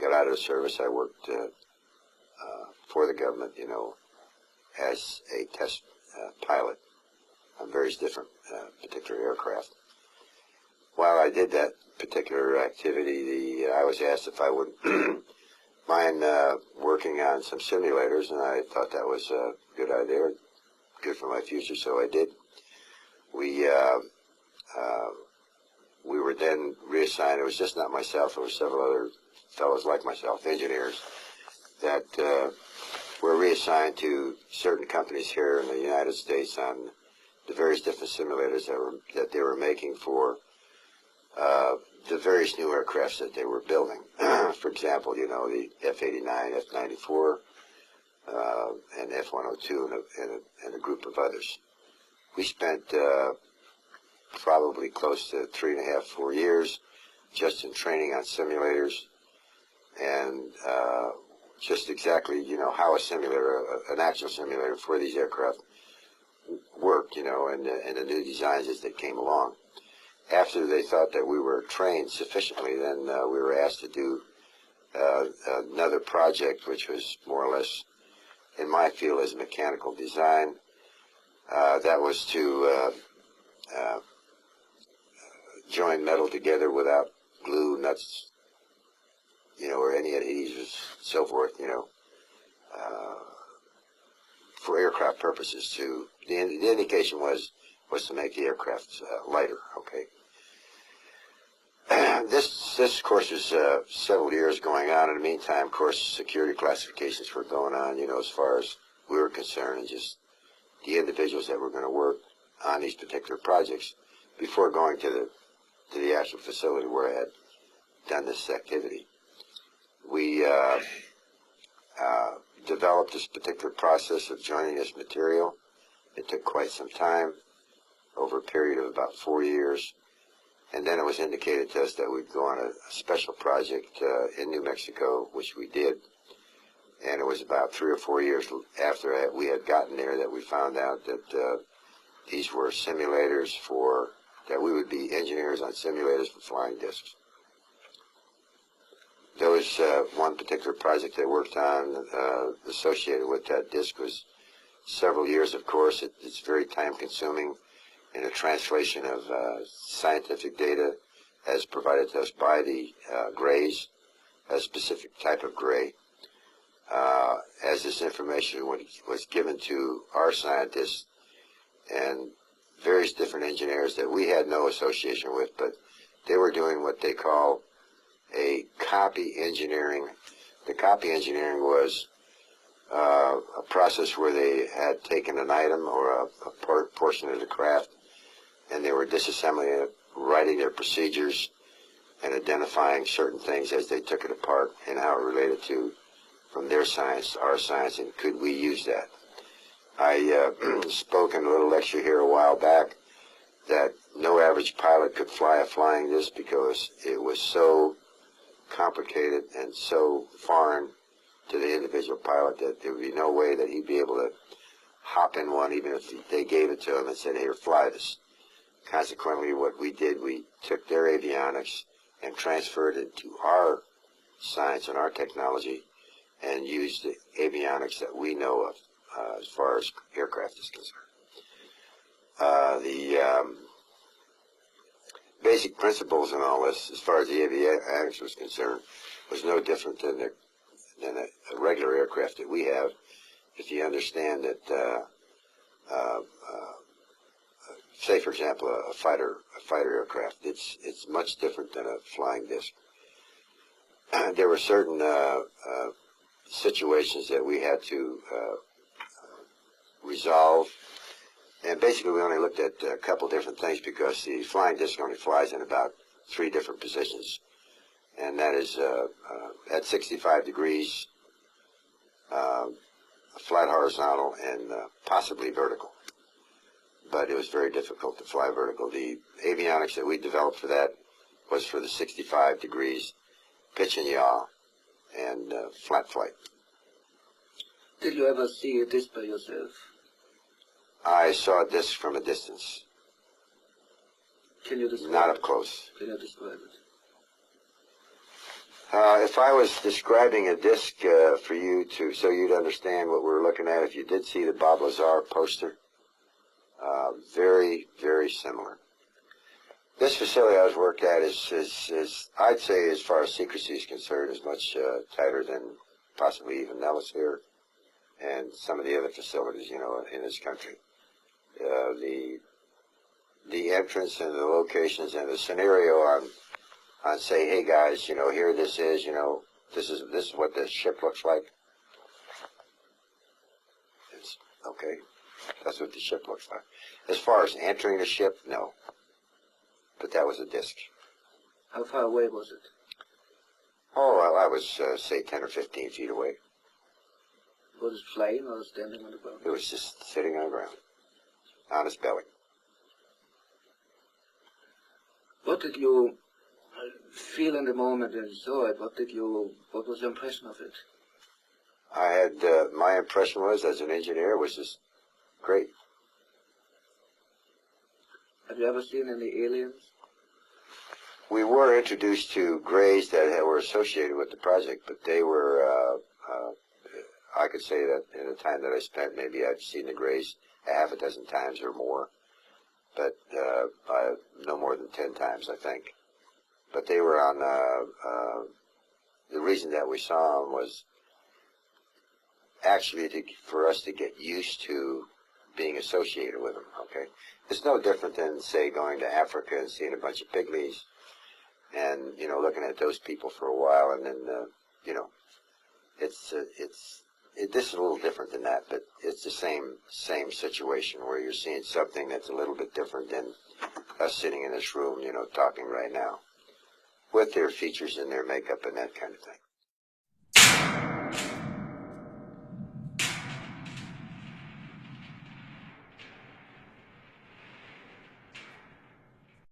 got out of the service, I worked for the government, you know, as a test pilot on various different particular aircraft. While I did that particular activity, I was asked if I wouldn't mind working on some simulators, and I thought that was a good idea, good for my future, so I did. We were then reassigned. It was just not myself. There were several other fellows like myself, engineers, that were reassigned to certain companies here in the United States on the various different simulators that they were making for the various new aircrafts that they were building. For example, you know, the F-89, F-94, and F-102, and a group of others. We spent probably close to 3.5, 4 years just in training on simulators, and just exactly, you know, how a simulator, an actual simulator for these aircraft worked, you know, and the new designs as they came along. After they thought that we were trained sufficiently, then we were asked to do another project, which was more or less in my field as mechanical design. That was to join metal together without glue, nuts, you know, or any adhesives, so forth, you know, for aircraft purposes. The indication was to make the aircraft lighter. Okay. This course was several years going on. In the meantime, of course, security classifications were going on, you know, as far as we were concerned, and just the individuals that were going to work on these particular projects before going to the actual facility where I had done this activity. We developed this particular process of joining this material. It took quite some time, over a period of about 4 years. And then it was indicated to us that we'd go on a special project in New Mexico, which we did. And it was about 3 or 4 years after we had gotten there that we found out that these were simulators that we would be engineers on simulators for flying discs. There was one particular project I worked on associated with that disc was several years, of course. It's very time-consuming in a translation of scientific data as provided to us by the grays, a specific type of gray. As this information was given to our scientists and various different engineers that we had no association with, but they were doing what they call a copy engineering. The copy engineering was a process where they had taken an item or a portion of the craft, and they were disassembling it, writing their procedures, and identifying certain things as they took it apart and how it related to from their science to our science, and could we use that. I spoke in a little lecture here a while back that no average pilot could fly a flying disc because it was so complicated and so foreign to the individual pilot that there would be no way that he'd be able to hop in one, even if they gave it to him and said, here, fly this. Consequently, what we did, we took their avionics and transferred it to our science and our technology and used the avionics that we know of as far as aircraft is concerned. The basic principles in all this, as far as the avionics was concerned, was no different than a regular aircraft that we have. If you understand that, say for example, a fighter aircraft, it's much different than a flying disc. There were certain situations that we had to resolve, and basically we only looked at a couple different things because the flying disc only flies in about 3 different positions, and that is at 65 degrees, flat horizontal, and possibly vertical. But it was very difficult to fly vertical. The avionics that we developed for that was for the 65 degrees, pitch and yaw, and flat flight. Did you ever see a disc by yourself? I saw a disc from a distance. Can you describe Not it? up close. Can you describe If I was describing a disc for you so you'd understand what we're looking at, if you did see the Bob Lazar poster, very, very similar. This facility I was worked at is I'd say, as far as secrecy is concerned, is much tighter than possibly even Nellis here and some of the other facilities, you know, in this country. The entrance and the locations and the scenario on say, hey guys, you know, here this is, you know, this is what this ship looks like. It's okay. That's what the ship looks like. As far as entering the ship, no. But that was a disc. How far away was it? Oh, well, I was, say, 10 or 15 feet away. Was it flying or standing on the ground? It was just sitting on the ground, on its belly. What did you feel in the moment when you saw it? What was your impression of it? I had, my impression was, as an engineer, was just great. Have you ever seen any aliens? We were introduced to grays that were associated with the project, but they were, I could say that in the time that I spent, maybe I've seen the grays a half a dozen times or more, but no more than 10 times, I think. But they were on, the reason that we saw them was actually for us to get used to being associated with them, okay? It's no different than, say, going to Africa and seeing a bunch of pygmies and, you know, looking at those people for a while, and then, you know, this is a little different than that, but it's the same situation where you're seeing something that's a little bit different than us sitting in this room, you know, talking right now, with their features and their makeup and that kind of thing.